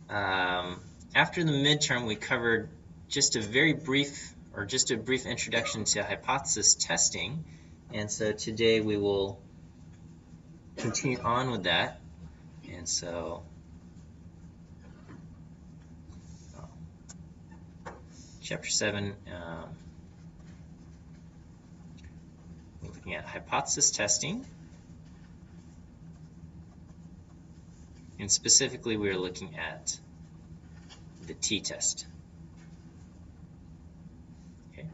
after the midterm, we covered just a brief introduction to hypothesis testing, and so today we will continue on with that. And so chapter 7, we're looking at hypothesis testing, and specifically we're looking at the t-test. Okay.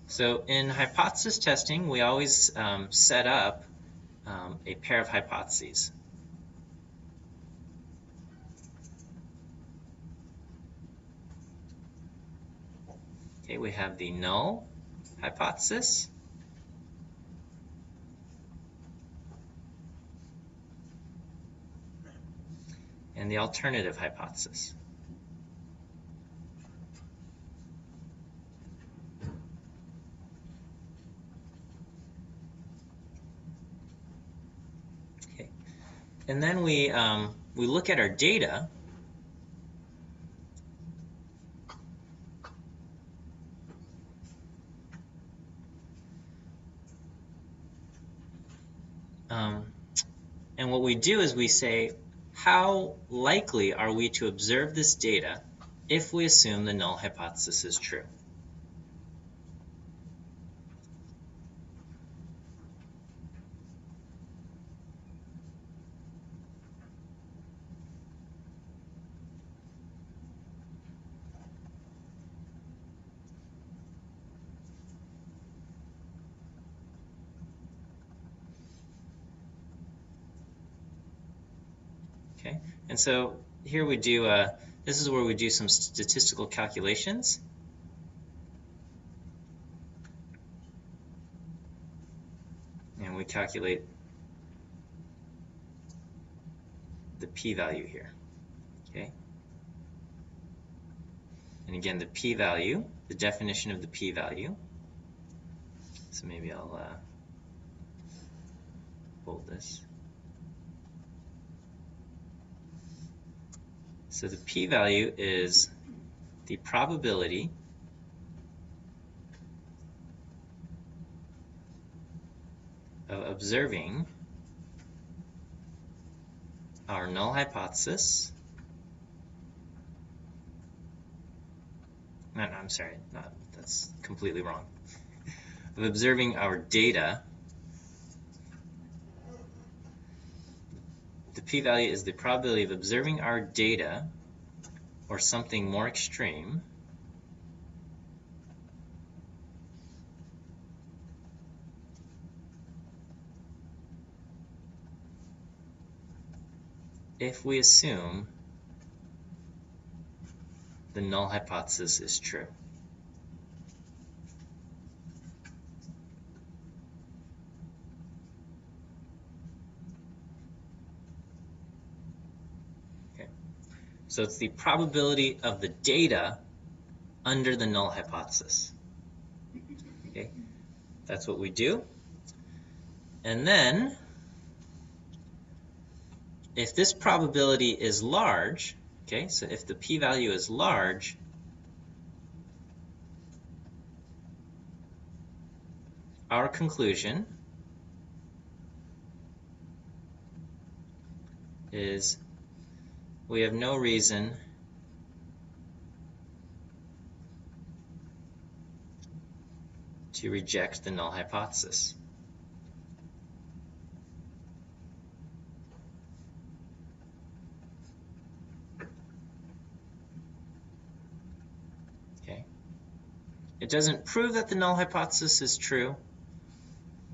So in hypothesis testing, we always set up a pair of hypotheses. Okay, we have the null hypothesis and the alternative hypothesis. Okay, and then we look at our data. And what we do is we say, how likely are we to observe this data if we assume the null hypothesis is true? Okay, and so here we do, this is where we do some statistical calculations. And we calculate the p-value here. Okay. And again, the p-value, the definition of the p-value. So maybe I'll hold this. So the p-value is the probability of observing our null hypothesis. No, I'm sorry, that's completely wrong. Of observing our data. The p-value is the probability of observing our data, or something more extreme, if we assume the null hypothesis is true. Okay. So it's the probability of the data under the null hypothesis. Okay. That's what we do. And then, if this probability is large, okay, so if the p-value is large, our conclusion is we have no reason to reject the null hypothesis. Okay. It doesn't prove that the null hypothesis is true,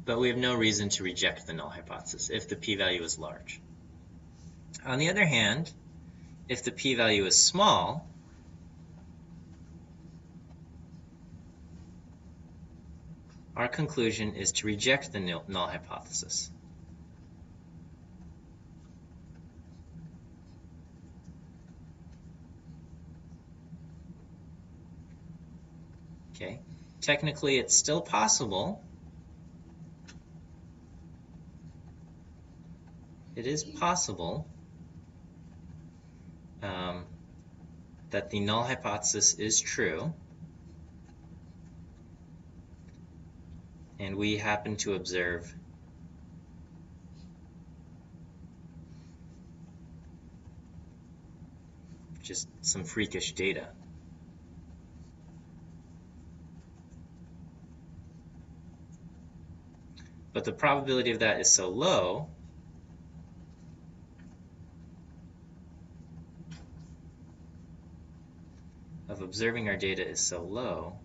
but we have no reason to reject the null hypothesis if the p-value is large. On the other hand, if the p-value is small, our conclusion is to reject the null hypothesis. Okay, technically it's still possible. It is possible that the null hypothesis is true, and we happen to observe just some freakish data. But the probability of that is so low of observing our data is so low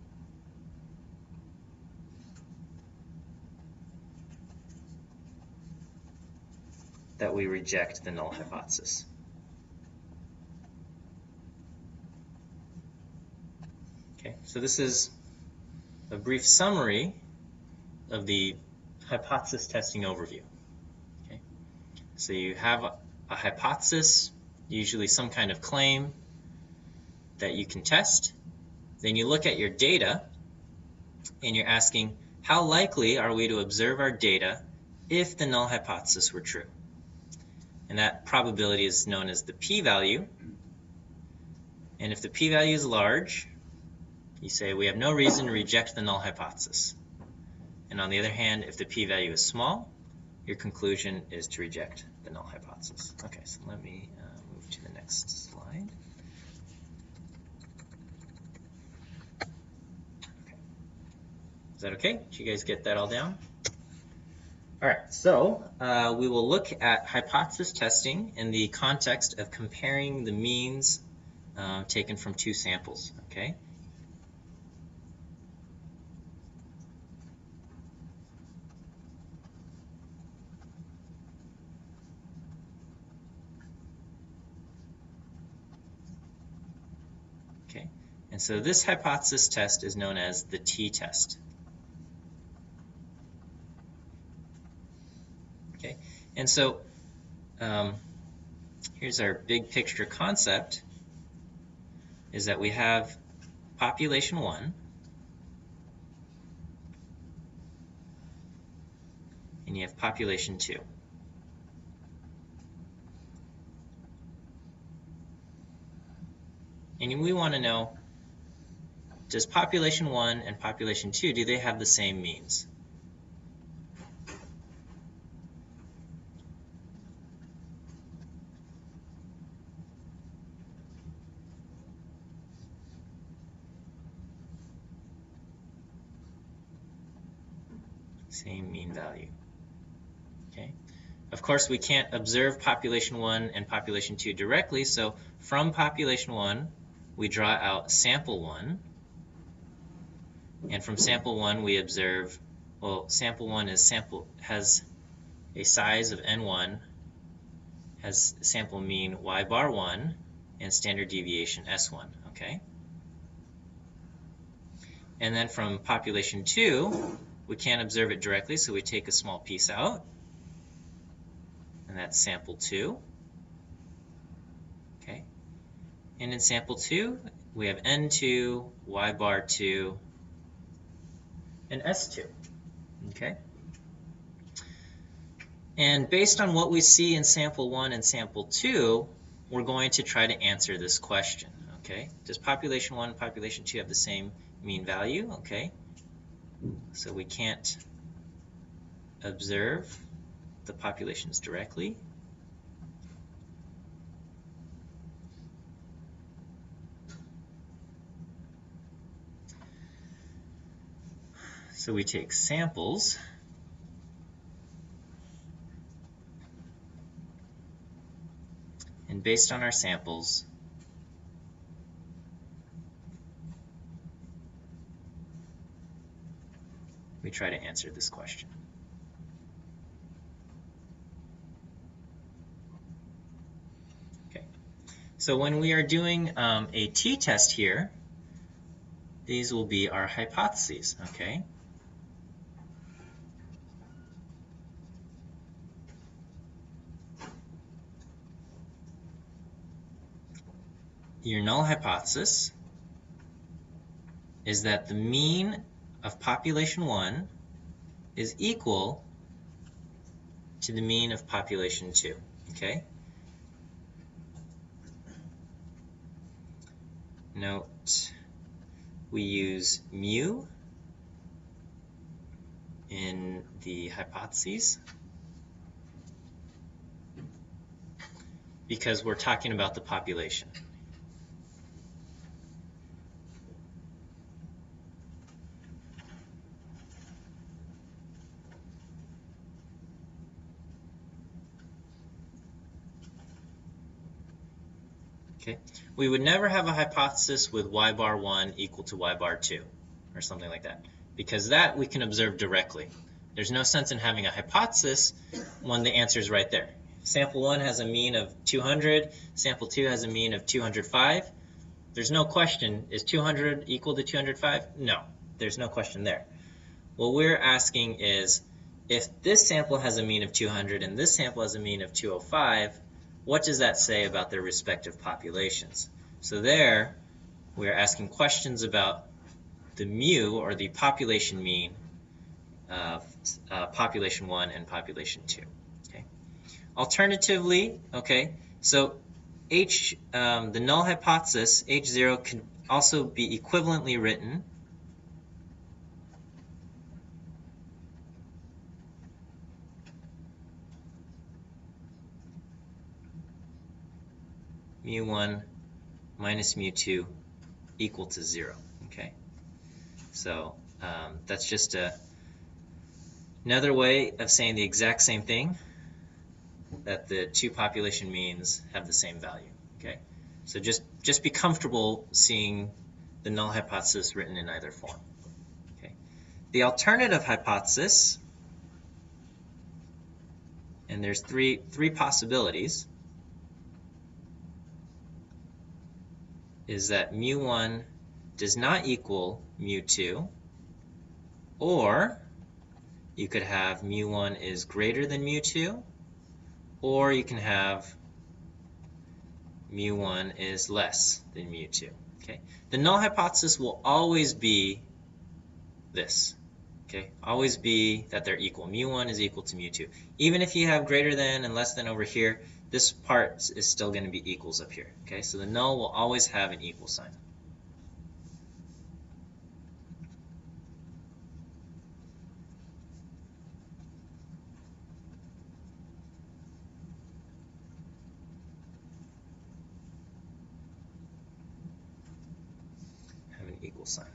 that we reject the null hypothesis. Okay, so this is a brief summary of the hypothesis testing overview. Okay, so you have a hypothesis, usually some kind of claim that you can test. Then you look at your data and you're asking, how likely are we to observe our data if the null hypothesis were true? And that probability is known as the p-value. And if the p-value is large, you say we have no reason to reject the null hypothesis. And on the other hand, if the p-value is small, your conclusion is to reject the null hypothesis. Okay, so let me move to the next slide. Okay. Is that okay? Did you guys get that all down? All right, so we will look at hypothesis testing in the context of comparing the means taken from two samples, okay? Okay, and so this hypothesis test is known as the t-test. Okay, and so here's our big picture concept, is that we have population 1 and you have population 2. And we want to know, does population 1 and population 2, do they have the same means? Same mean value. Okay. Of course, we can't observe population 1 and population 2 directly, so from population 1, we draw out sample 1. And from sample 1, we observe, well, sample 1 has a size of n1, has sample mean y bar 1, and standard deviation s1, okay? And then from population 2, we can't observe it directly, so we take a small piece out, and that's sample 2. Okay. And in sample 2, we have n2, y bar 2, and s2. Okay. And based on what we see in sample 1 and sample 2, we're going to try to answer this question. Okay. Does population 1 and population 2 have the same mean value? Okay. So we can't observe the populations directly. So we take samples, and based on our samples, we try to answer this question. Okay, so when we are doing a t-test here, these will be our hypotheses, okay? Your null hypothesis is that the mean of population 1 is equal to the mean of population 2, okay? Note we use mu in the hypotheses because we're talking about the population. Okay. We would never have a hypothesis with y bar 1 equal to y bar 2 or something like that, because that we can observe directly. There's no sense in having a hypothesis when the answer is right there. Sample 1 has a mean of 200, sample 2 has a mean of 205. There's no question, is 200 equal to 205? No, there's no question there. What we're asking is, if this sample has a mean of 200 and this sample has a mean of 205, what does that say about their respective populations? So there, we're asking questions about the mu, or the population mean, of population 1 and population 2. Okay. Alternatively, okay, so the null hypothesis, H0, can also be equivalently written mu1 minus mu2 equal to 0. Okay, so that's just another way of saying the exact same thing, that the two population means have the same value. Okay, so just be comfortable seeing the null hypothesis written in either form. Okay, the alternative hypothesis, and there's three possibilities, is that mu1 does not equal mu2, or you could have mu1 is greater than mu2, or you can have mu1 is less than mu2. Okay, the null hypothesis will always be this. Okay, always be that they're equal. Mu1 is equal to mu2. Even if you have greater than and less than over here, this part is still going to be equals up here. Okay, so the null will always have an equal sign. Have an equal sign.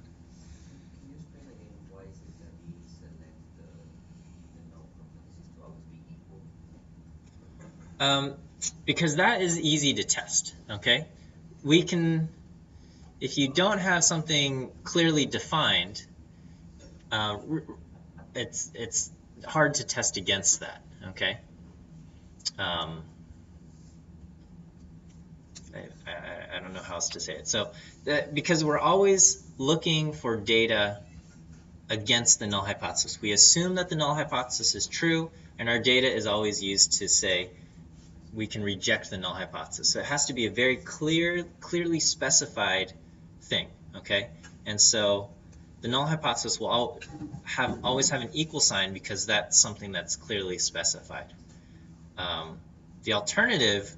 Can you explain again why is it that we select the null hypothesis to always be equal? Because that is easy to test. Okay, we can, if you don't have something clearly defined, it's hard to test against that. Okay, I don't know how else to say it. So because we're always looking for data against the null hypothesis, we assume that the null hypothesis is true, and our data is always used to say we can reject the null hypothesis. So it has to be a very clearly specified thing. Okay, and so the null hypothesis will always have an equal sign because that's something that's clearly specified. The alternative,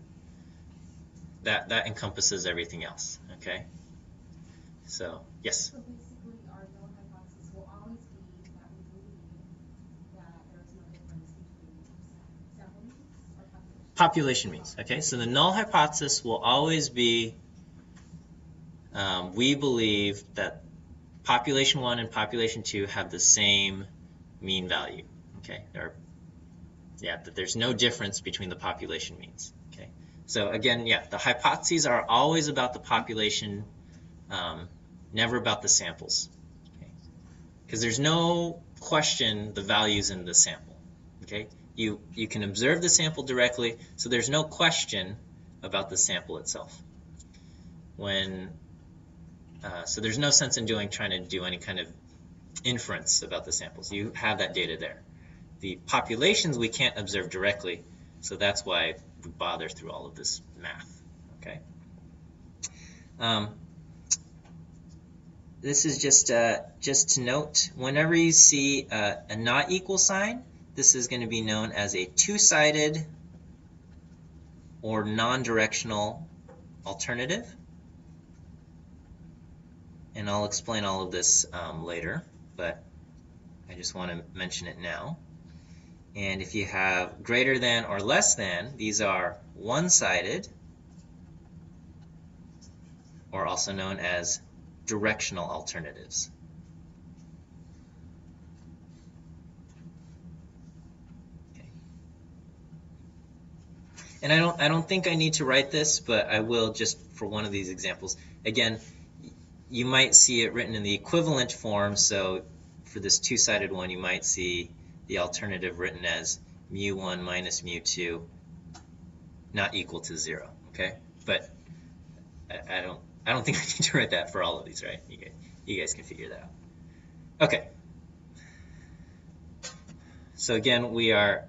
that encompasses everything else. Okay, so yes. So basically, our null hypothesis will always be that we believe that there is no difference between sample means or Population means. Okay, so the null hypothesis will always be, we believe that population 1 and population 2 have the same mean value. Okay, that there's no difference between the population means. Okay, so again, the hypotheses are always about the population, never about the samples. Okay, because there's no question the values in the sample. Okay, you can observe the sample directly, so there's no question about the sample itself. So there's no sense in trying to do any kind of inference about the samples. You have that data there. The populations we can't observe directly, so that's why we bother through all of this math. Okay. This is just to note, whenever you see a not equal sign, this is going to be known as a two-sided or non-directional alternative. And I'll explain all of this later, but I just want to mention it now. And if you have greater than or less than, these are one-sided, or also known as directional alternatives. Okay. And I don't think I need to write this, but I will just for one of these examples. Again, you might see it written in the equivalent form, so for this two-sided one, you might see the alternative written as mu1 minus mu2 not equal to 0, okay? But I don't think I need to write that for all of these, right? You guys can figure that out. Okay. So again, we are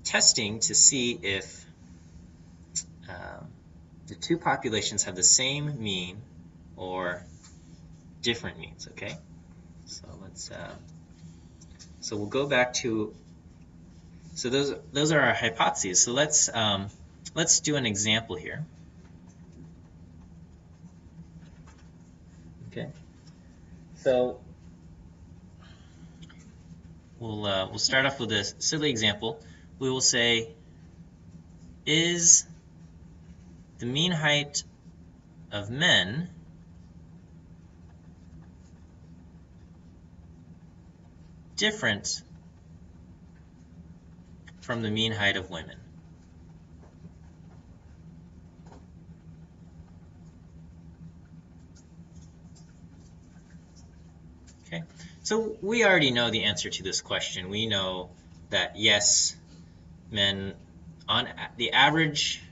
testing to see if the two populations have the same mean or different means, okay? So let's so we'll go back to, so those are our hypotheses. So let's do an example here. Okay. So we'll start off with a silly example. We will say, is the mean height of men different from the mean height of women? Okay, so we already know the answer to this question. We know that yes, men, on the average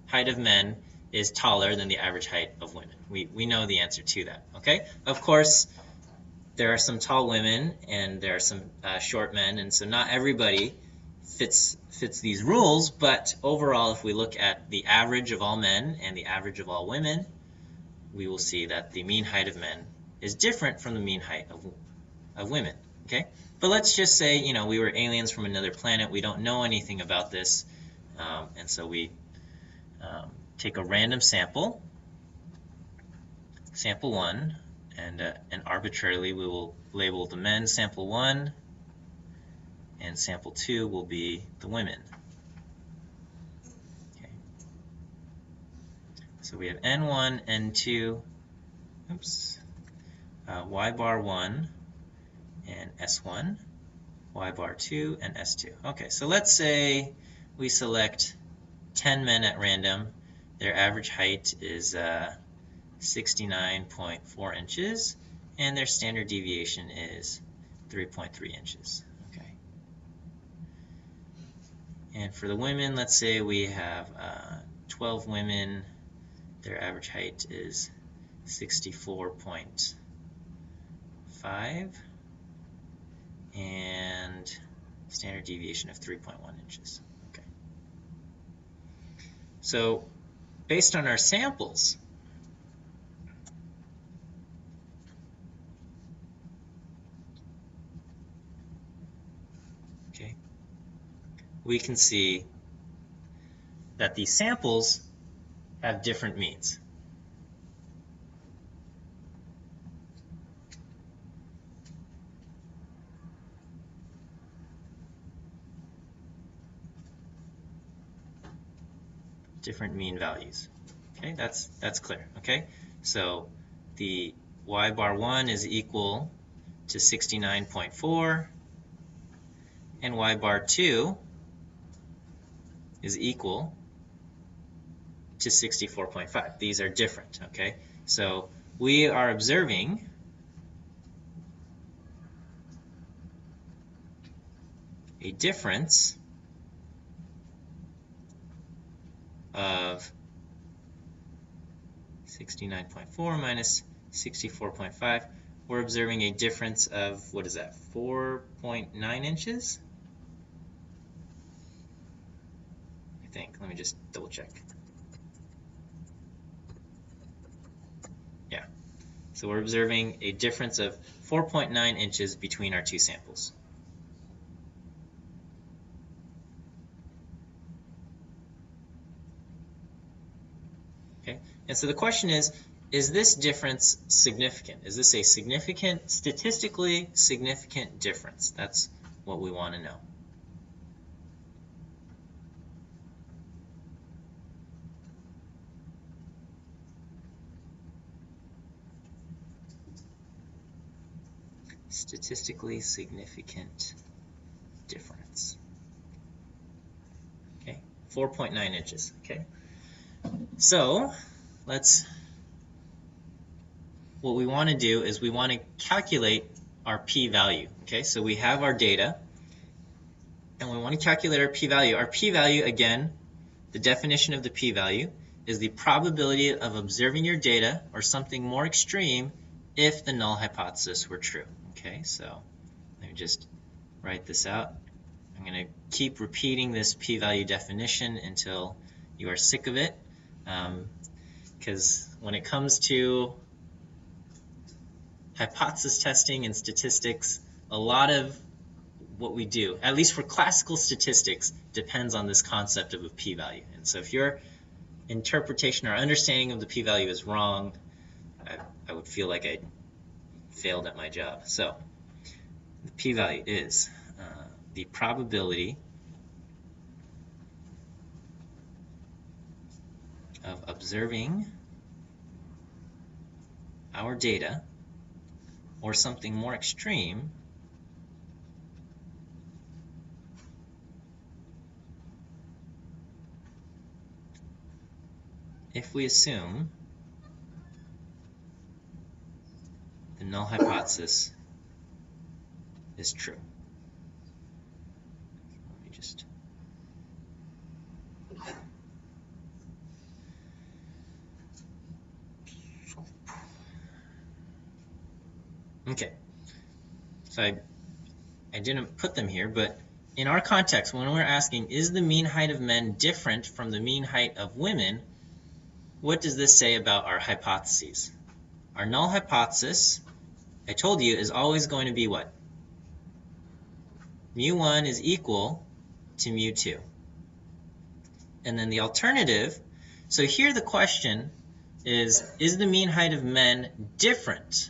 height of men is taller than the average height of women. We know the answer to that, okay? Of course, there are some tall women and there are some short men, and so not everybody fits these rules, but overall, if we look at the average of all men and the average of all women, we will see that the mean height of men is different from the mean height of women, okay? But let's just say, you know, we were aliens from another planet. We don't know anything about this, and so we take a random sample, sample 1, and arbitrarily we will label the men sample 1, and sample 2 will be the women. Okay. So we have N1, N2, oops, Y bar 1 and S1, Y bar 2 and S2. Okay, so let's say we select 10 men at random. Their average height is 69.4 inches, and their standard deviation is 3.3 inches. Okay. And for the women, let's say we have 12 women. Their average height is 64.5 and standard deviation of 3.1 inches. Okay. So based on our samples, okay, we can see that these samples have different means. Different mean values. Okay, that's clear. Okay, so the Y bar 1 is equal to 69.4, and Y bar 2 is equal to 64.5. These are different. Okay, so we are observing a difference of 69.4 minus 64.5. We're observing a difference of, what is that, 4.9 inches? I think. Let me just double check. Yeah. So we're observing a difference of 4.9 inches between our two samples. Okay. And so the question is, is this difference significant? Is this a significant, statistically significant difference? That's what we want to know. Statistically significant difference. Okay, 4.9 inches. Okay, so what we want to do is we want to calculate our p-value. Okay, so we have our data, and we want to calculate our p-value. Our p-value, again, the definition of the p-value is the probability of observing your data or something more extreme if the null hypothesis were true. Okay, so let me just write this out. I'm going to keep repeating this p-value definition until you are sick of it, because when it comes to hypothesis testing and statistics, a lot of what we do, at least for classical statistics, depends on this concept of a p-value. And so if your interpretation or understanding of the p-value is wrong, I would feel like I failed at my job. So the p-value is the probability of observing our data or something more extreme if we assume the null hypothesis is true. Let me just okay. So I didn't put them here, but in our context, when we're asking, is the mean height of men different from the mean height of women, what does this say about our hypotheses? Our null hypothesis, I told you, is always going to be what? Mu1 is equal to mu2. And then the alternative, so here the question is the mean height of men different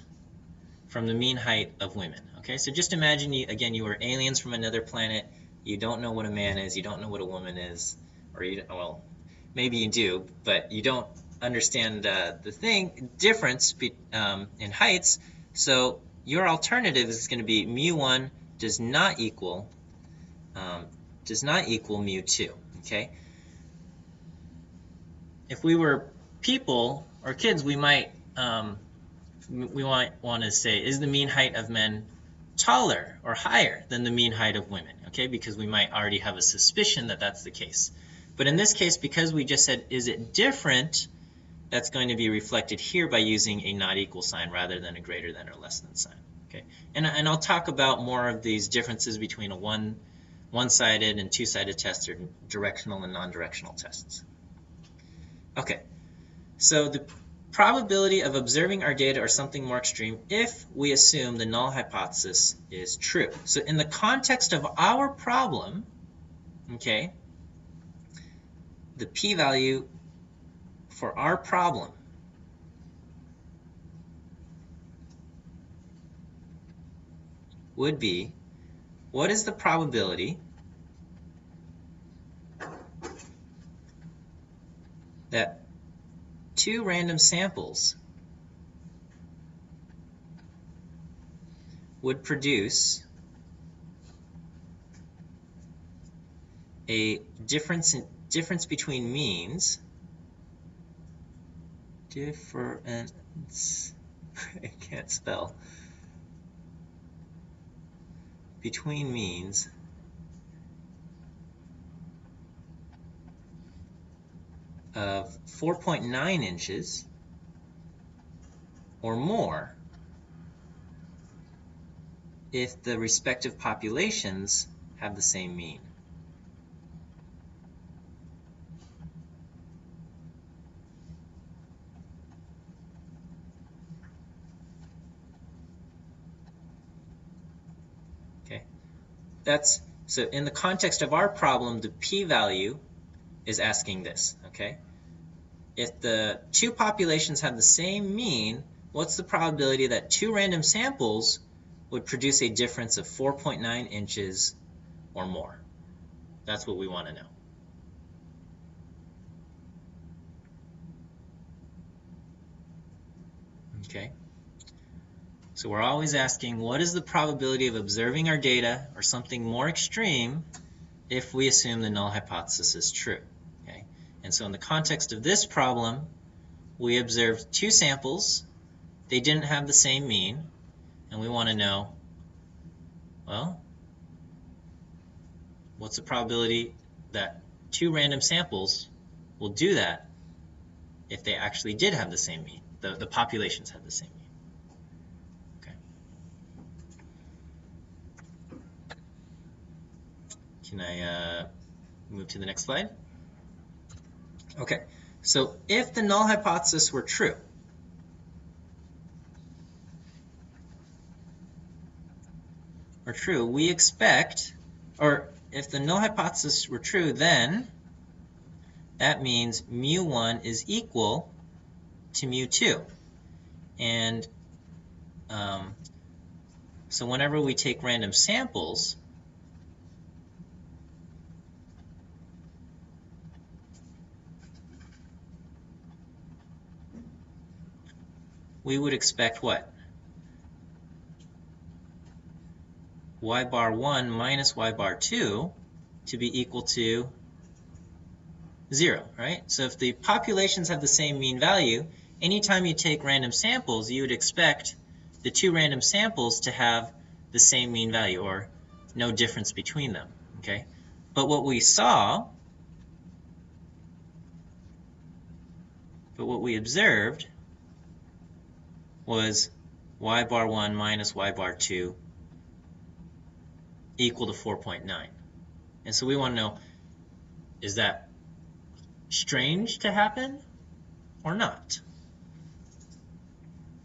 from the mean height of women? Okay, so just imagine, you were aliens from another planet. You don't know what a man is. You don't know what a woman is. Or, well, maybe you do, but you don't understand the difference in heights. So your alternative is going to be mu1 does not equal mu2. Okay. If we were people or kids, we might want to say, is the mean height of men taller or higher than the mean height of women? Okay, because we might already have a suspicion that that's the case. But in this case, because we just said, is it different, that's going to be reflected here by using a not equal sign rather than a greater than or less than sign. Okay, and I'll talk about more of these differences between a one-sided and two-sided test, or directional and non-directional tests. Okay, so the probability of observing our data or something more extreme if we assume the null hypothesis is true. So in the context of our problem, okay, the p-value for our problem would be, what is the probability that two random samples would produce a difference between means, I can't spell, between means of 4.9 inches or more if the respective populations have the same mean. Okay, so in the context of our problem, the p-value is asking this. Okay, if the two populations have the same mean, what's the probability that two random samples would produce a difference of 4.9 inches or more? That's what we want to know. Okay. So we're always asking, what is the probability of observing our data or something more extreme if we assume the null hypothesis is true? Okay. And so in the context of this problem, we observed two samples. They didn't have the same mean, and we want to know, well, what's the probability that two random samples will do that if they actually did have the same mean, the populations had the same mean? Okay. Can I move to the next slide? Okay, so if the null hypothesis were true, we expect, or if the null hypothesis were true, then that means mu1 is equal to mu2. And so whenever we take random samples, we would expect what? Y bar 1 minus y bar 2 to be equal to 0, right? So if the populations have the same mean value, anytime you take random samples, you would expect the two random samples to have the same mean value or no difference between them, okay? But what we observed was y bar 1 minus y bar 2 equal to 4.9. And so we want to know, is that strange to happen or not?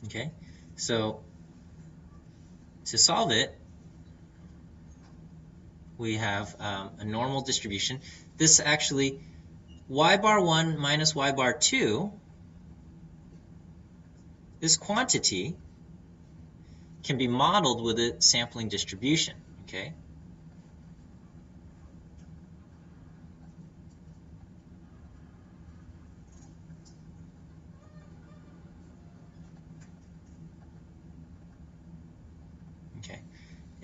Okay, so to solve it, we have a normal distribution. This actually, y bar 1 minus y bar 2, this quantity can be modeled with a sampling distribution, okay?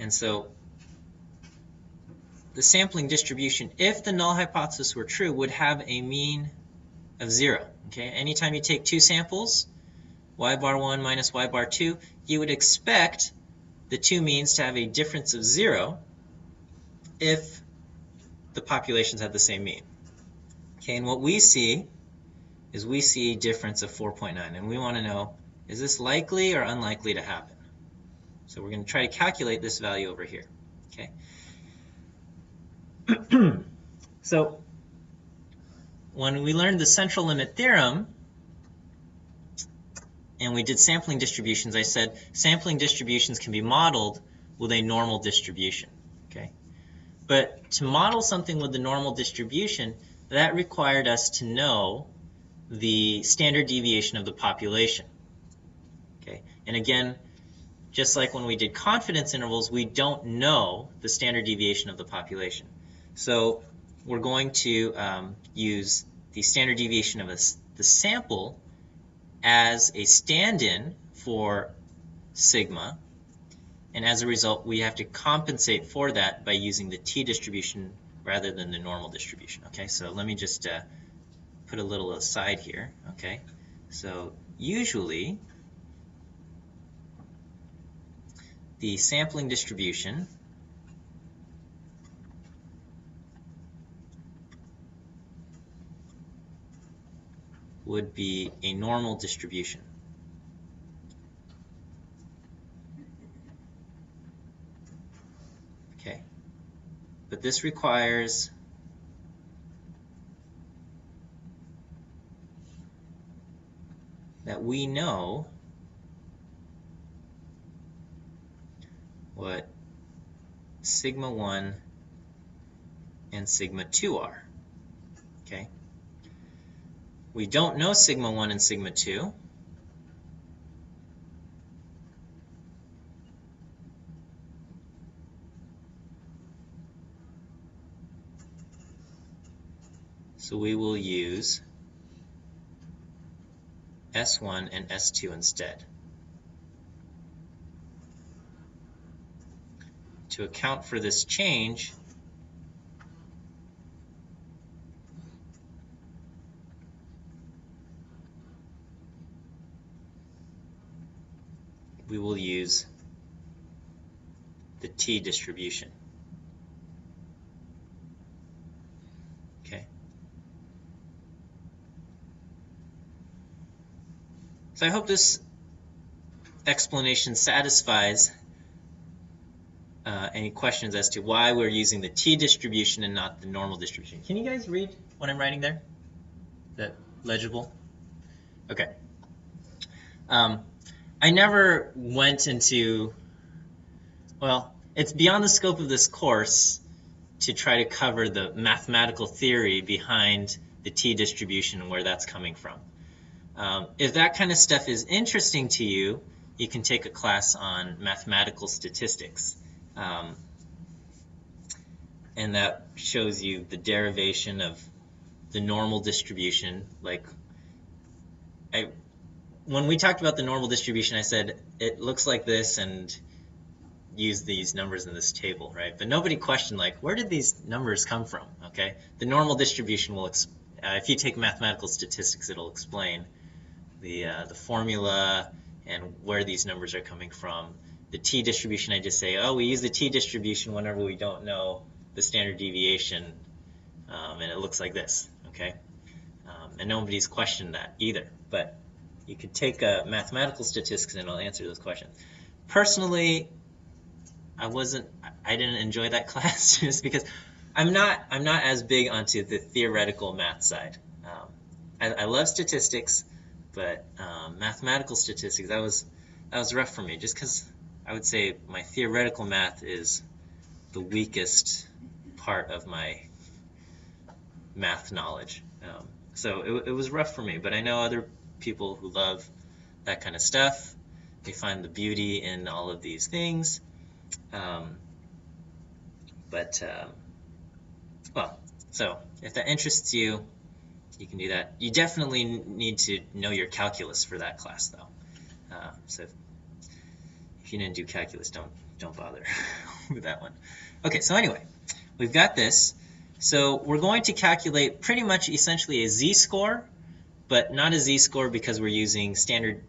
And so the sampling distribution, if the null hypothesis were true, would have a mean of 0. Okay? Anytime you take two samples, y bar 1 minus y bar 2, you would expect the two means to have a difference of 0 if the populations had the same mean. Okay, and what we see is we see a difference of 4.9, and we want to know, is this likely or unlikely to happen? So we're going to try to calculate this value over here. Okay. So when we learned the central limit theorem and we did sampling distributions, I said sampling distributions can be modeled with a normal distribution. Okay. But to model something with the normal distribution, that required us to know the standard deviation of the population. Okay. And again, just like when we did confidence intervals, we don't know the standard deviation of the population. So we're going to use the standard deviation of the sample as a stand-in for sigma. And as a result, we have to compensate for that by using the t-distribution rather than the normal distribution. Okay, so let me just put a little aside here. Okay, so usually the sampling distribution would be a normal distribution. Okay, but this requires that we know what sigma 1 and sigma 2 are. Okay, We don't know sigma 1 and sigma 2. So we will use S1 and S2 instead. To account for this change, we will use the t distribution. Okay. So I hope this explanation satisfies any questions as to why we're using the t distribution and not the normal distribution. Can you guys read what I'm writing there? Is that legible? Okay. I never went into, well, it's beyond the scope of this course to try to cover the mathematical theory behind the t distribution and where that's coming from. If that kind of stuff is interesting to you, you can take a class on mathematical statistics. And that shows you the derivation of the normal distribution. Like, when we talked about the normal distribution, I said it looks like this and use these numbers in this table, right? But nobody questioned, like, where did these numbers come from, okay? The normal distribution will, if you take mathematical statistics, it'll explain the formula and where these numbers are coming from. The t distribution, I just say, oh, we use the t distribution whenever we don't know the standard deviation, and it looks like this, okay? And nobody's questioned that either, but you could take mathematical statistics and it'll answer those questions. Personally, I didn't enjoy that class just because I'm not as big onto the theoretical math side. I love statistics, but mathematical statistics, that was rough for me, just because I would say my theoretical math is the weakest part of my math knowledge. So it was rough for me, but I know other people who love that kind of stuff. They find the beauty in all of these things. Well, so if that interests you, you can do that. You definitely need to know your calculus for that class, though. So if you didn't do calculus, don't bother with that one. Okay, so anyway, we've got this. So we're going to calculate pretty much essentially a z-score, but not a z-score because we're using standard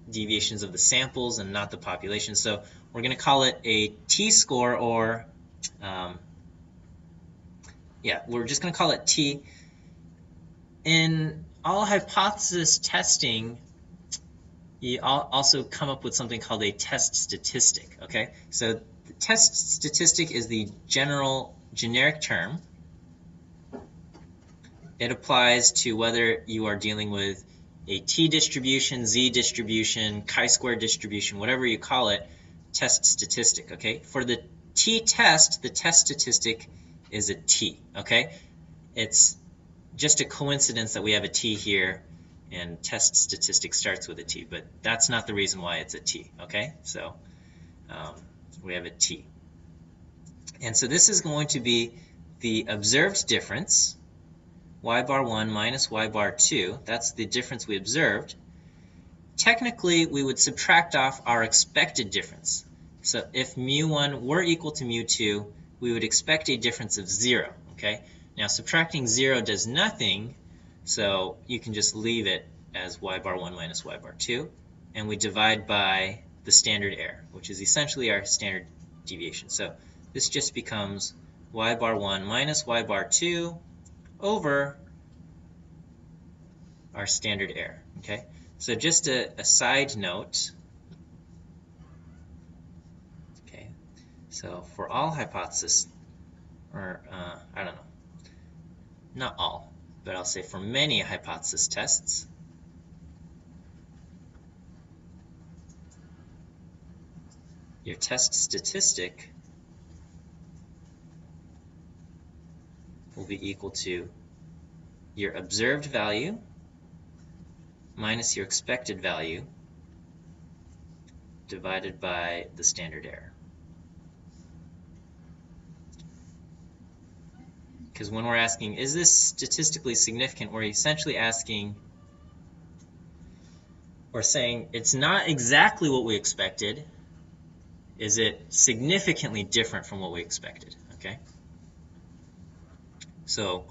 deviations of the samples and not the population. So we're going to call it a t-score, or we're just going to call it t. In all hypothesis testing, you also come up with something called a test statistic, okay? So the test statistic is the generic term. It applies to whether you are dealing with a t distribution, z distribution, chi-square distribution, whatever you call it, test statistic, okay? For the t-test, the test statistic is a t, okay? It's just a coincidence that we have a t here and test statistic starts with a t, but that's not the reason why it's a t, okay? So we have a t. And so this is going to be the observed difference, y bar 1 minus y bar 2. That's the difference we observed. Technically, we would subtract off our expected difference. So if mu1 were equal to mu2, we would expect a difference of 0, okay? Now, subtracting 0 does nothing, so you can just leave it as y bar 1 minus y bar 2, and we divide by the standard error, which is essentially our standard deviation. So this just becomes y bar 1 minus y bar 2 over our standard error, okay? So just a side note, okay? So for all hypothesis, or I don't know, not all, but I'll say for many hypothesis tests, your test statistic will be equal to your observed value minus your expected value divided by the standard error. Because when we're asking, is this statistically significant, we're essentially asking, or saying, it's not exactly what we expected. Is it significantly different from what we expected? Okay. So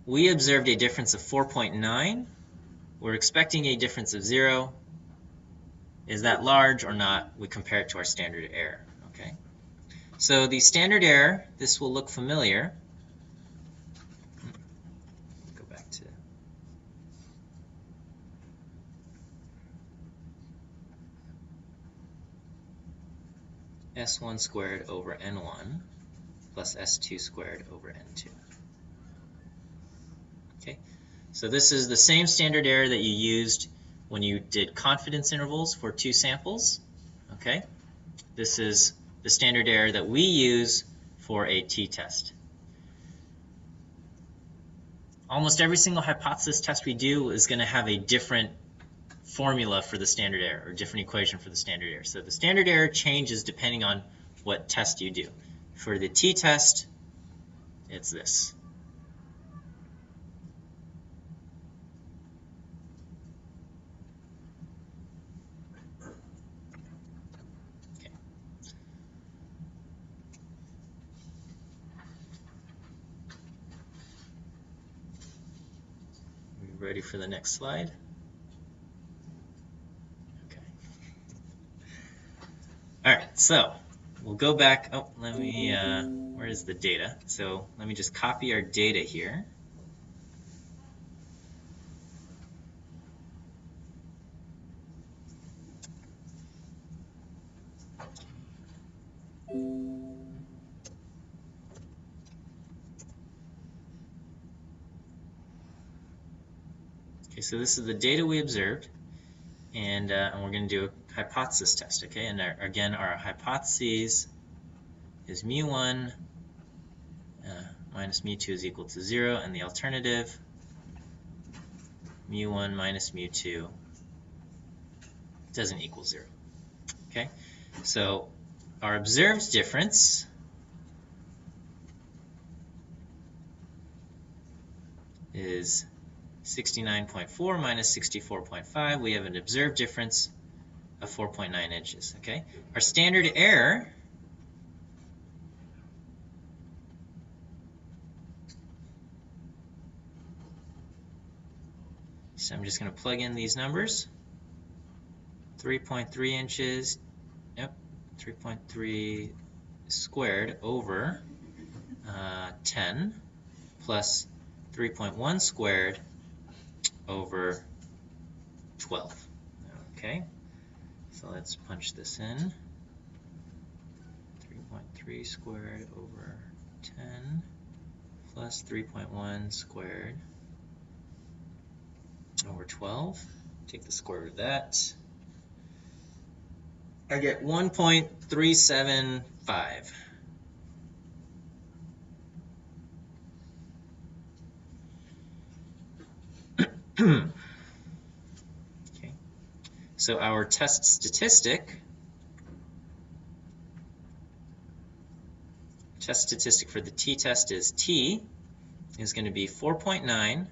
we observed a difference of 4.9. We're expecting a difference of 0. Is that large or not? We compare it to our standard error. Okay. So the standard error, this will look familiar. Go back to S1 squared over N1 plus S2 squared over N2. Okay. So this is the same standard error that you used when you did confidence intervals for 2 samples. Okay. This is the standard error that we use for a t-test. Almost every single hypothesis test we do is going to have a different formula for the standard error, or different equation for the standard error. So the standard error changes depending on what test you do. For the t-test, it's this. Okay. Are we ready for the next slide? All right, so we'll go back. Oh, let me, where is the data? So let me just copy our data here. Okay, so this is the data we observed, and we're going to do a hypothesis test, okay? And again, our hypotheses is mu1 minus mu2 is equal to 0, and the alternative, mu1 minus mu2 doesn't equal 0, okay? So our observed difference is 69.4 minus 64.5. We have an observed difference of 4.9 inches, okay? Our standard error so I'm just going to plug in these numbers. 3.3 inches, yep, 3.3 squared over 10 plus 3.1 squared over 12. Okay, so let's punch this in. 3.3 squared over 10 plus 3.1 squared over 12. Take the square root of that. I get 1.375. Okay. So our test statistic for the t-test is t is going to be 4.9.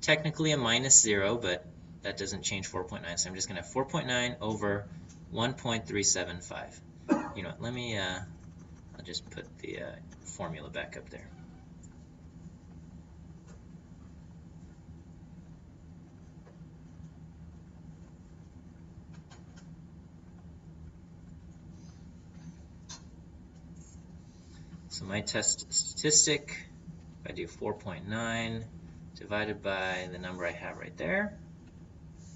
Technically a minus 0, but that doesn't change 4.9. So I'm just going to have 4.9 over 1.375. You know what, let me, I'll just put the formula back up there. So my test statistic, if I do 4.9 divided by the number I have right there,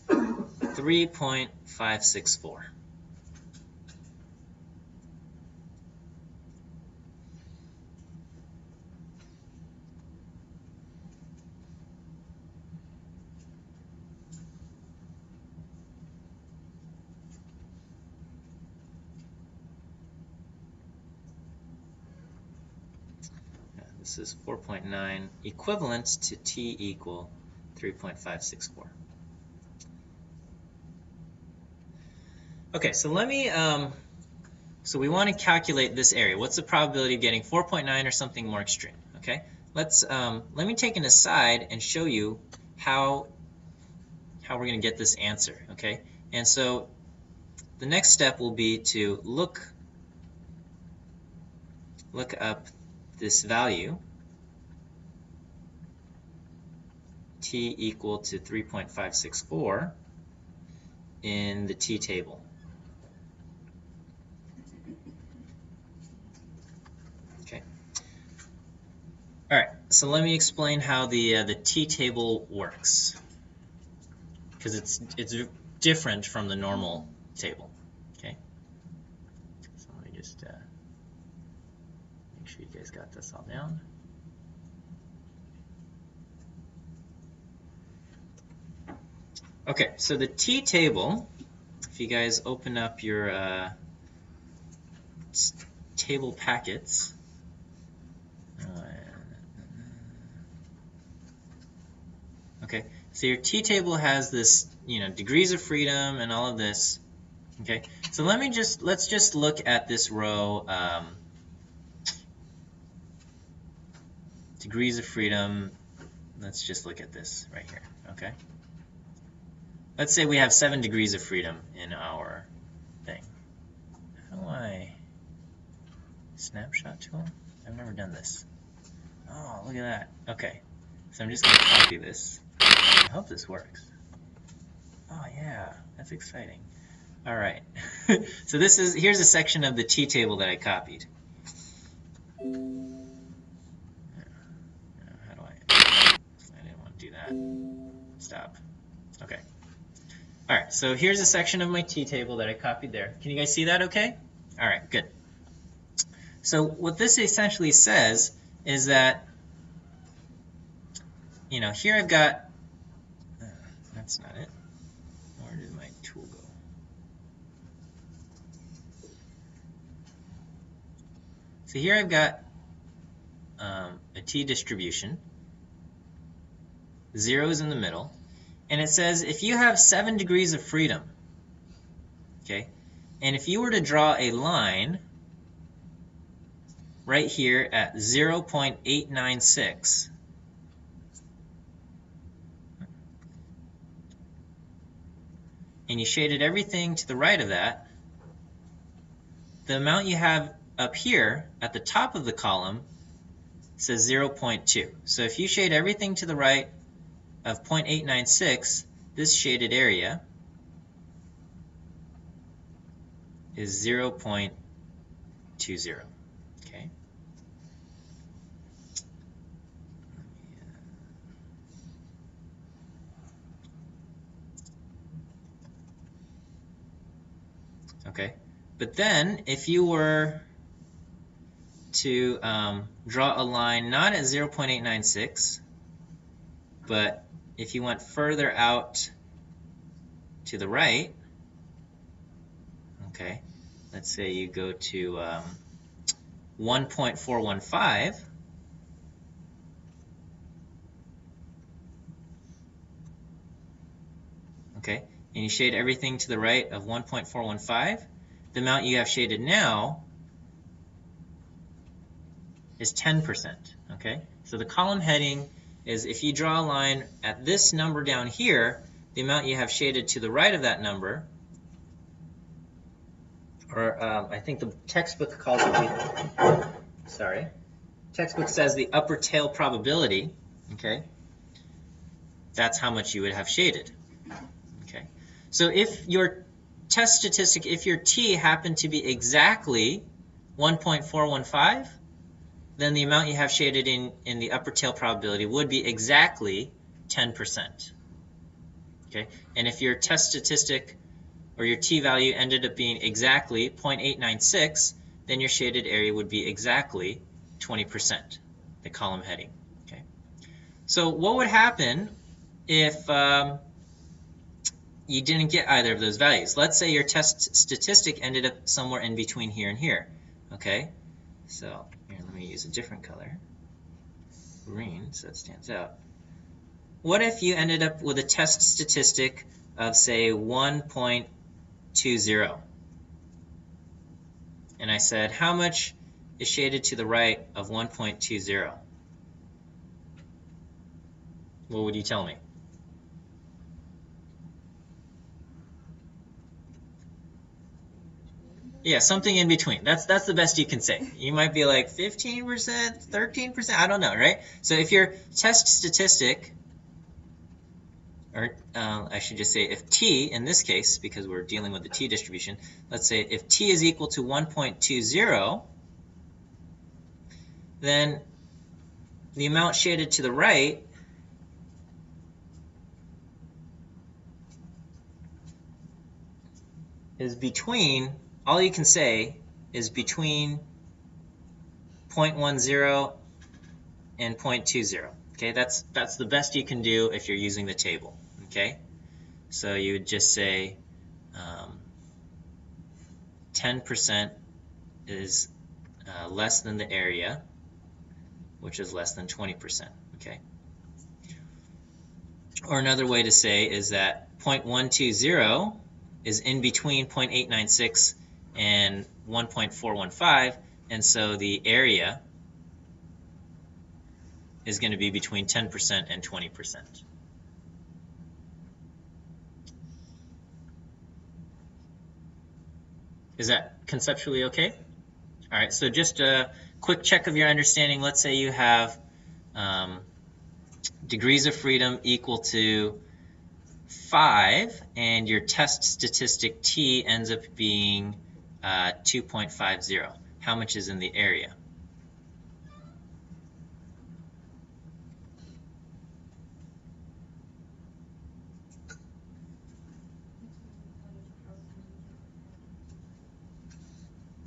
3.564. This is 4.9, equivalent to t equal 3.564. Okay, so let me, so we want to calculate this area. What's the probability of getting 4.9 or something more extreme? Okay, let me take an aside and show you how we're going to get this answer. Okay, and so the next step will be to look up this value, t equal to 3.564 in the t table. Okay. All right. So let me explain how the t table works, because it's different from the normal table. Okay. So let me just make sure you guys got this all down. Okay. So the t table, if you guys open up your table packets. Okay, so your t table has this, degrees of freedom and all of this. Okay, so let's just look at this row, degrees of freedom. Let's just look at this right here. Okay, let's say we have 7 degrees of freedom in our thing. How do I snapshot tool? I've never done this. Oh, look at that. Okay, so I'm just going to copy this. I hope this works. Oh yeah, that's exciting. All right. So here's a section of the t table that I copied. How do I didn't want to do that. Stop. Okay. All right, so here's a section of my t table that I copied there. Can you guys see that okay? All right, good. So what this essentially says is that, here I've got, that's not it. Where did my tool go? So here I've got a t distribution. 0 is in the middle. And it says if you have 7 degrees of freedom, okay, and if you were to draw a line right here at 0.896, and you shaded everything to the right of that, the amount you have up here at the top of the column says 0.2. So if you shade everything to the right of 0.896, this shaded area is 0.20. Okay. Okay, but then if you were to draw a line not at 0.896, but if you went further out to the right, okay, let's say you go to 1.415, okay, and you shade everything to the right of 1.415, the amount you have shaded now is 10%, okay? So the column heading is if you draw a line at this number down here, the amount you have shaded to the right of that number, or I think the textbook calls it textbook says the upper tail probability, okay? That's how much you would have shaded, okay? So if your test statistic, if your t happened to be exactly 1.415, then the amount you have shaded in the upper tail probability would be exactly 10%. Okay? And if your test statistic or your t-value ended up being exactly 0.896, then your shaded area would be exactly 20%, the column heading. Okay? So what would happen if you didn't get either of those values? Let's say your test statistic ended up somewhere in between here and here. Okay? So here, let me use a different color, green, so it stands out. What if you ended up with a test statistic of, say, 1.2 1.20. And I said, how much is shaded to the right of 1.20? What would you tell me? Yeah, something in between. That's the best you can say. You might be like 15%, 13%, I don't know, right? So if your test statistic, or I should just say if t, in this case, because we're dealing with the t distribution, let's say if t is equal to 1.20, then the amount shaded to the right is between, all you can say is between 0.10 and 0.20. Okay, that's the best you can do if you're using the table. Okay, so you would just say 10% is less than the area, which is less than 20%. Okay, or another way to say is that 0.120 is in between 0.896 and 1.415, and so the area is going to be between 10% and 20%. Is that conceptually okay? All right, so just a quick check of your understanding. Let's say you have degrees of freedom equal to 5, and your test statistic t ends up being 2.50. How much is in the area?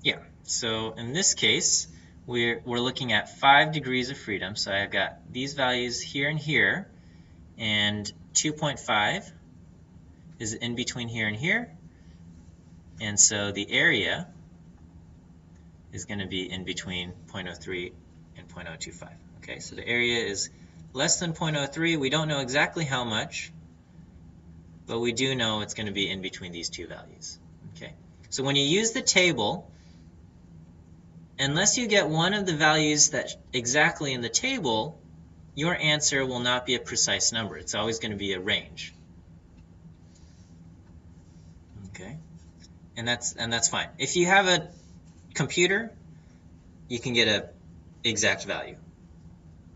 Yeah, so in this case, we're looking at 5 degrees of freedom. So I've got these values here and here, and 2.5 is in between here and here. And so the area is going to be in between 0.03 and 0.025. Okay, so the area is less than 0.03. We don't know exactly how much, but we do know it's going to be in between these two values. Okay, so when you use the table, unless you get one of the values that's exactly in the table, your answer will not be a precise number. It's always going to be a range. Okay, and that's fine. If you have a computer, you can get an exact value.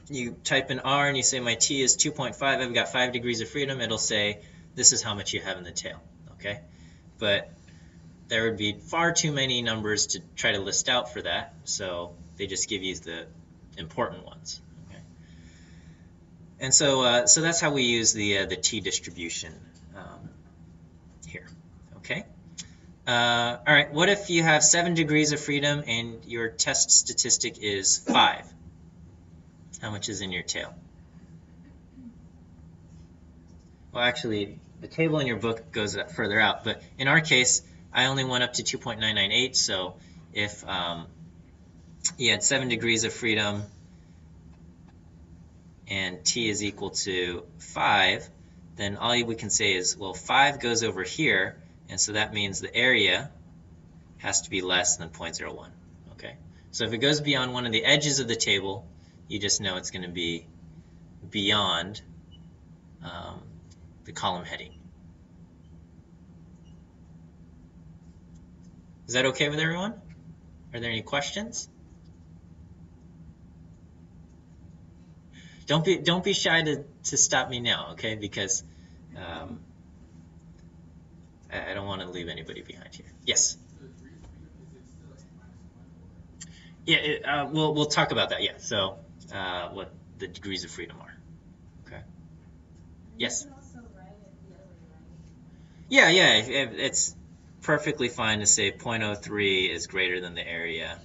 You type in R and you say my t is 2.5. I've got 5 degrees of freedom. It'll say this is how much you have in the tail. Okay, but there would be far too many numbers to try to list out for that, so they just give you the important ones. Okay, and so so that's how we use the t distribution here. Okay. All right. What if you have 7 degrees of freedom and your test statistic is 5? How much is in your tail? Well, actually, the table in your book goes further out, but in our case, I only went up to 2.998, so if you had 7 degrees of freedom and t is equal to 5, then all we can say is, well, 5 goes over here, and so that means the area has to be less than 0.01. Okay, so if it goes beyond one of the edges of the table, you just know it's going to be beyond the column heading. Is that okay with everyone? Are there any questions? Don't be shy to stop me now, okay? Because I don't want to leave anybody behind here. Yes. Yeah, we'll talk about that. Yeah. So what the degrees of freedom are. Okay. Yes. You can also write it the other way, right? Yeah. It's perfectly fine to say 0.03 is greater than the area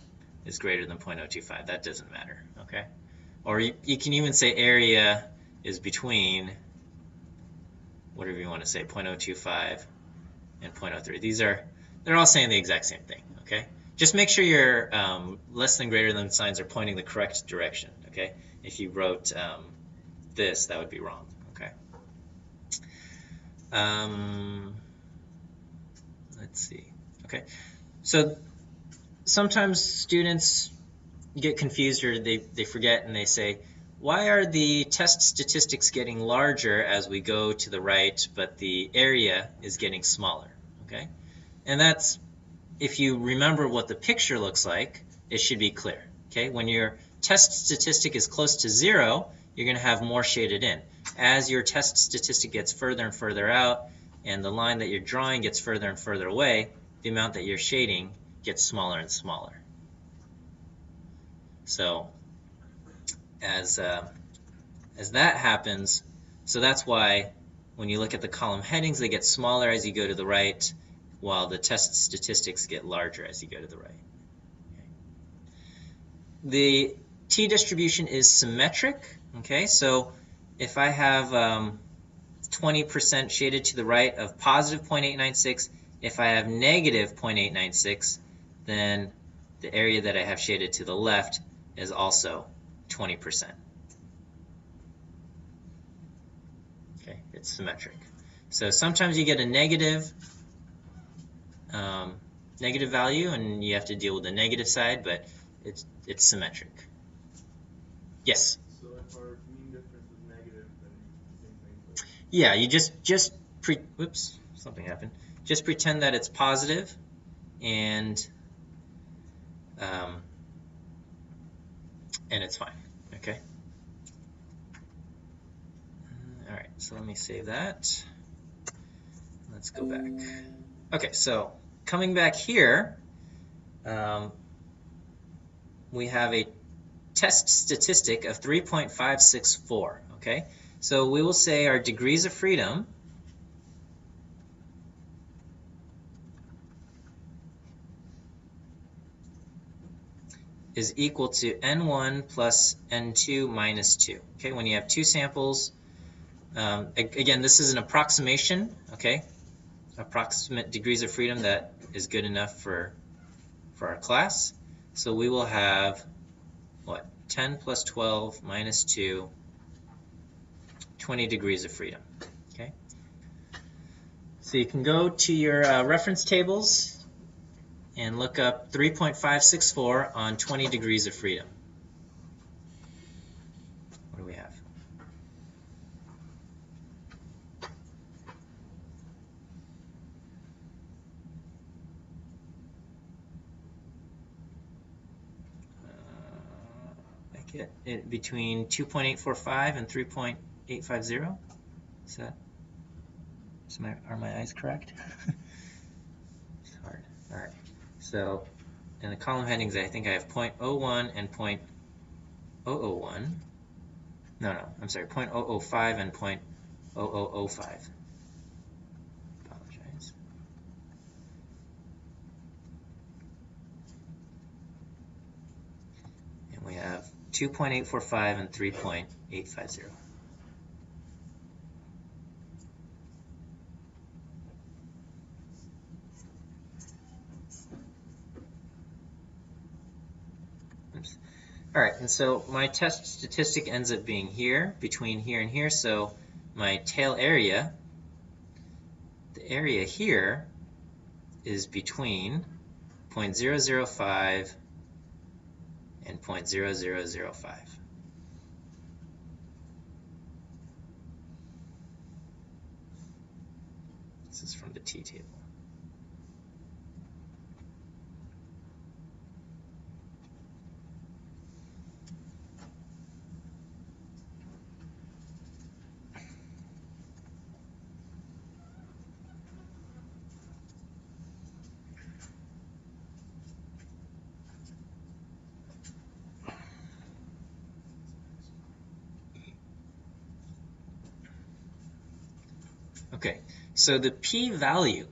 is greater than 0.025. That doesn't matter. Okay. Or you can even say area is between whatever you want to say, 0.025 and 0.03. They're all saying the exact same thing. Okay. Just make sure your less than greater than signs are pointing the correct direction. Okay. If you wrote this, that would be wrong. Okay. let's see. Okay, so sometimes students get confused or they forget and they say, why are the test statistics getting larger as we go to the right, but the area is getting smaller? Okay, and that's, if you remember what the picture looks like, it should be clear. Okay, when your test statistic is close to 0, you're going to have more shaded in. As your test statistic gets further and further out, and the line that you're drawing gets further and further away, the amount that you're shading gets smaller and smaller. So as that happens, so that's why when you look at the column headings, they get smaller as you go to the right, while the test statistics get larger as you go to the right. Okay. The t-distribution is symmetric. Okay, so if I have 20% shaded to the right of positive 0.896, if I have negative 0.896, then the area that I have shaded to the left is also 20%. Okay, it's symmetric. So sometimes you get a negative value, and you have to deal with the negative side, but it's symmetric. Yes. So if our mean difference is negative, then same thing. Yeah, you whoops, something happened. Just pretend that it's positive, and it's fine. Okay. All right. So let me save that. Let's go back. Okay. So coming back here, we have a test statistic of 3.564. Okay. So we will say our degrees of freedom is equal to n1 plus n2 minus 2. Okay, when you have two samples, again, this is an approximation, okay? Approximate degrees of freedom that is good enough for our class. So we will have, what, 10 plus 12 minus 2, 20 degrees of freedom, okay? So you can go to your reference tables and look up 3.564 on 20 degrees of freedom. What do we have? I get it between 2.845 and 3.850. Is that? Are my eyes correct? It's hard. All right. So in the column headings, I think I have 0.01 and 0.001. No, I'm sorry, 0.005 and 0.0005. Apologize. And we have 2.845 and 3.850. All right, and so my test statistic ends up being here, between here and here, so my tail area, the area here is between 0.005 and 0.0005. This is from the t-table. Okay, so the p-value,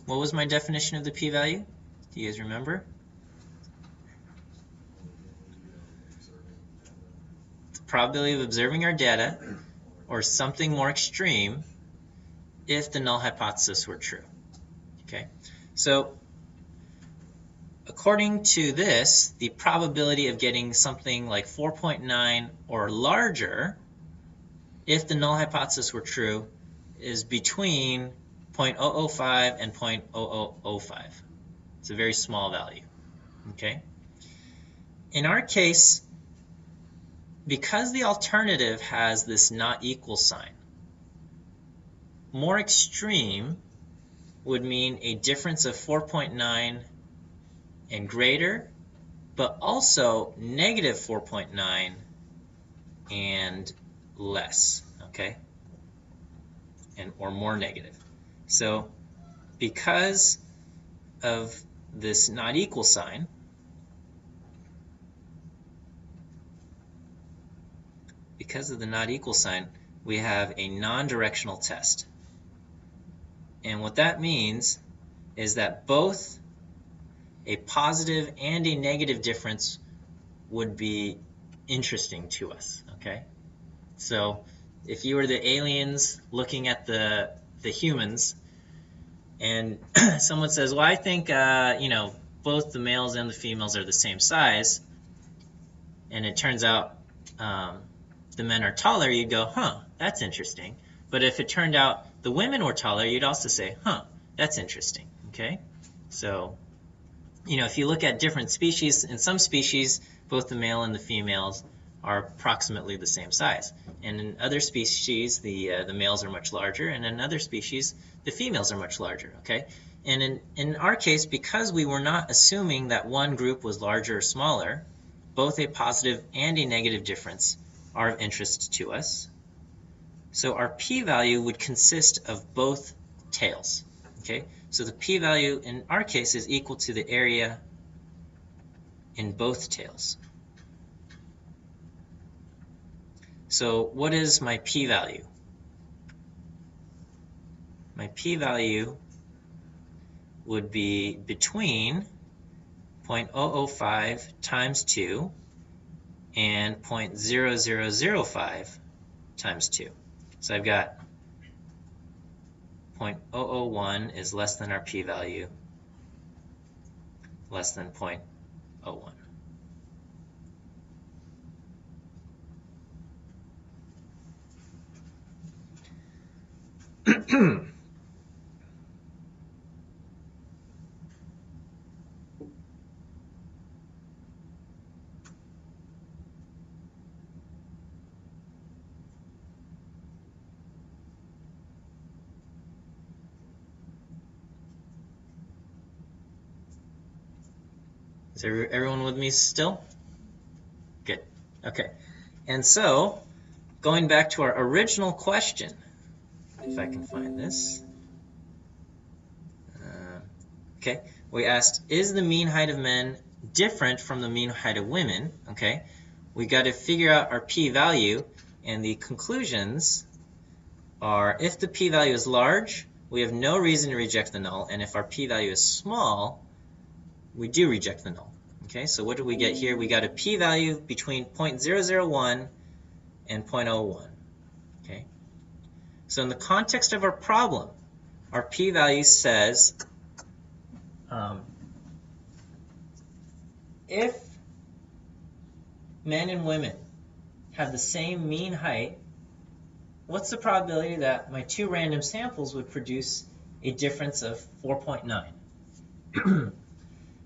what was my definition of the p-value? Do you guys remember? The probability of observing our data, or something more extreme, if the null hypothesis were true. Okay, so according to this, the probability of getting something like 4.9 or larger, if the null hypothesis were true, is between 0.005 and 0.0005. It's a very small value. Okay. In our case, because the alternative has this not equal sign, more extreme would mean a difference of 4.9 and greater, but also negative 4.9 and less, okay? Or more negative. So because of this not equal sign, we have a non-directional test. And what that means is that both a positive and a negative difference would be interesting to us, okay? So if you were the aliens looking at the humans, and someone says, well, I think, both the males and the females are the same size, and it turns out the men are taller, you'd go, huh, that's interesting. But if it turned out the women were taller, you'd also say, huh, that's interesting, okay? So, if you look at different species, in some species, both the male and the females are approximately the same size. And in other species, the males are much larger, and in other species, the females are much larger, okay? And in our case, because we were not assuming that one group was larger or smaller, both a positive and a negative difference are of interest to us. So our p-value would consist of both tails, okay? So the p-value in our case is equal to the area in both tails. So what is my p-value? My p-value would be between 0.005 times 2 and 0.0005 times 2. So I've got 0.001 is less than our p-value, less than 0.01. Is everyone with me still? Good. Okay. And so, going back to our original question, if I can find this. Okay. We asked, is the mean height of men different from the mean height of women? Okay. We got to figure out our p-value, and the conclusions are if the p-value is large, we have no reason to reject the null, and if our p-value is small, we do reject the null. Okay, so what do we get here? We got a p-value between 0.001 and 0.01. Okay, so in the context of our problem, our p-value says if men and women have the same mean height, what's the probability that my two random samples would produce a difference of 4.9?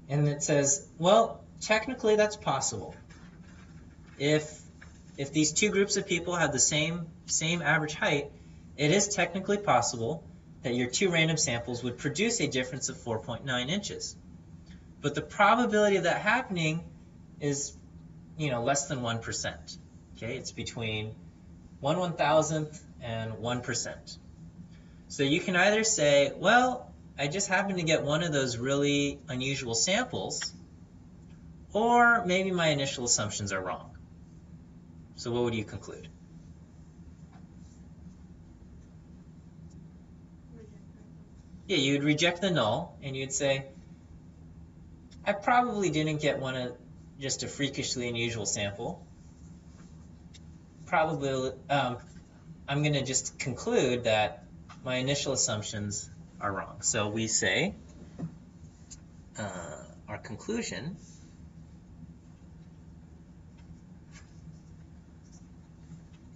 And it says, well, technically that's possible. If these two groups of people have the same average height, it is technically possible that your two random samples would produce a difference of 4.9 inches. But the probability of that happening is, less than 1%. Okay, it's between 1/1000th and 1%. So you can either say, well, I just happened to get one of those really unusual samples, or maybe my initial assumptions are wrong. So what would you conclude? Yeah, you would reject the null, and you'd say, I probably didn't get one of just a freakishly unusual sample. Probably, I'm going to just conclude that my initial assumptions are wrong. So we say our conclusion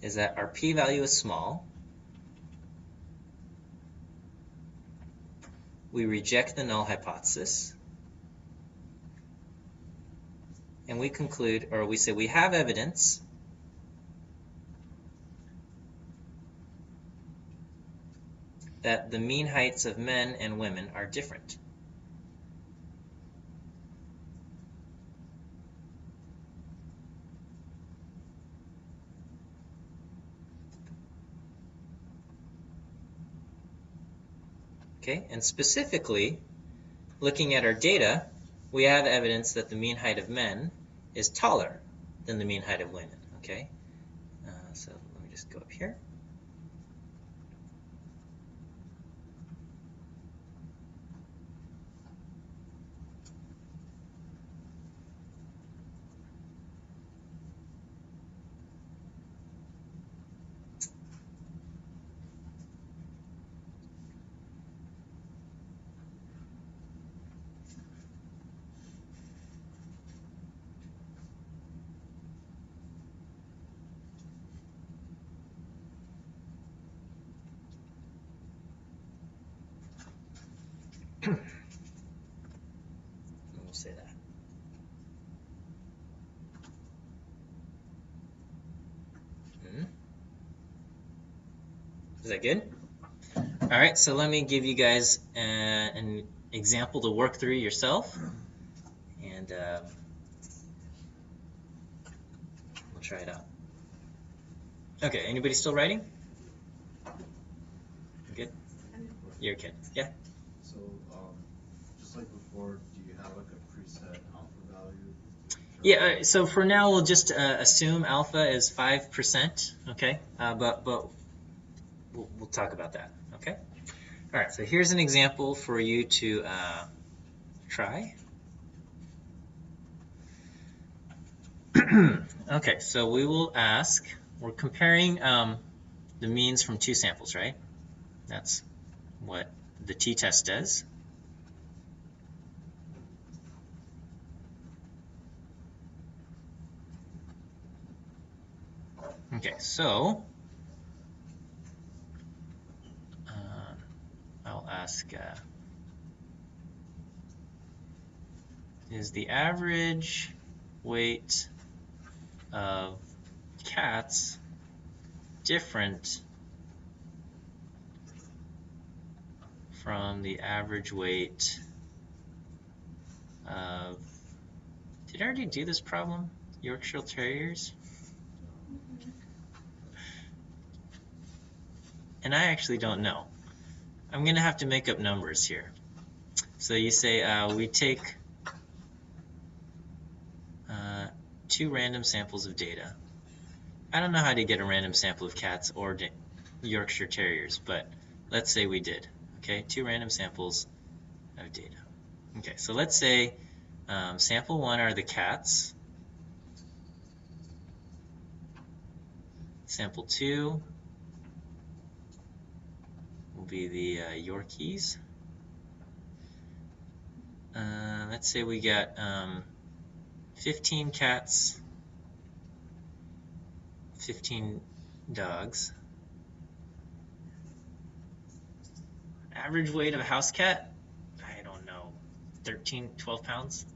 is that our p-value is small we reject the null hypothesis, and we conclude, or we say we have evidence that the mean heights of men and women are different. Okay, and specifically, looking at our data, we have evidence that the mean height of men is taller than the mean height of women. Okay, so let me just go up here. We'll say that. Is that good? All right, so let me give you guys an example to work through yourself, and we'll try it out. Okay, anybody still writing? Good? You're a kid. Yeah? So, just like before, do you have like a preset alpha value? Yeah, so for now we'll just assume alpha is 5%, okay? But we'll talk about that, okay? All right, so here's an example for you to try. Okay, so we will ask, we're comparing the means from two samples, right? That's what the t-test does. Okay, so I'll ask, is the average weight of cats different from the average weight of, did I already do this problem? Yorkshire Terriers? And I actually don't know. I'm going to have to make up numbers here. So you say we take 2 random samples of data. I don't know how to get a random sample of cats or Yorkshire Terriers, but let's say we did. Okay, 2 random samples of data. Okay, so let's say sample 1 are the cats. Sample 2 will be the Yorkies. Let's say we got 15 cats, 15 dogs. Average weight of a house cat? I don't know, 13, 12 pounds?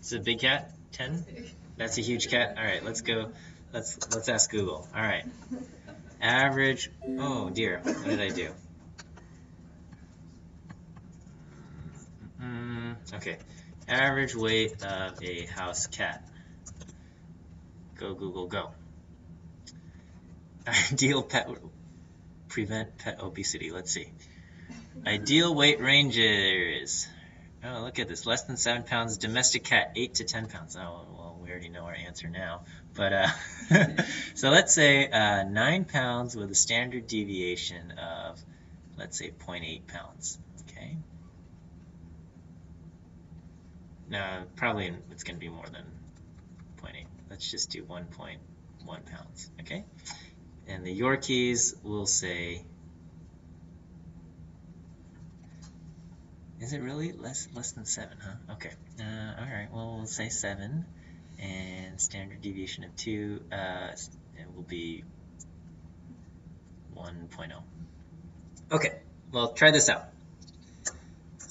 It's a big cat? 10? That's a huge cat? All right, let's go. Let's ask Google. All right. Average, oh dear, what did I do? Okay, average weight of a house cat. Go Google, go. Ideal pet, prevent pet obesity. Let's see. Ideal weight ranges. Oh, look at this. Less than 7 pounds. Domestic cat, 8 to 10 pounds. Oh, well, we already know our answer now. But so let's say 9 pounds with a standard deviation of, let's say, 0.8 pounds. Okay. Now, probably it's going to be more than 0.8. Let's just do 1.1 pounds. Okay. And the Yorkies, we'll say, is it really less than 7, huh? Okay. All right. Well, we'll say 7, and standard deviation of 2. It will be 1.0. Okay. Well, try this out.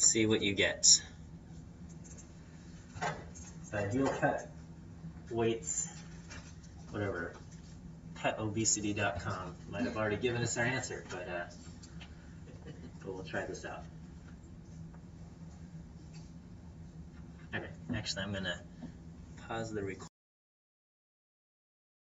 See what you get. So ideal pet weights, whatever, petobesity.com might have already given us our answer, but we'll try this out. Okay, actually I'm gonna pause the recording.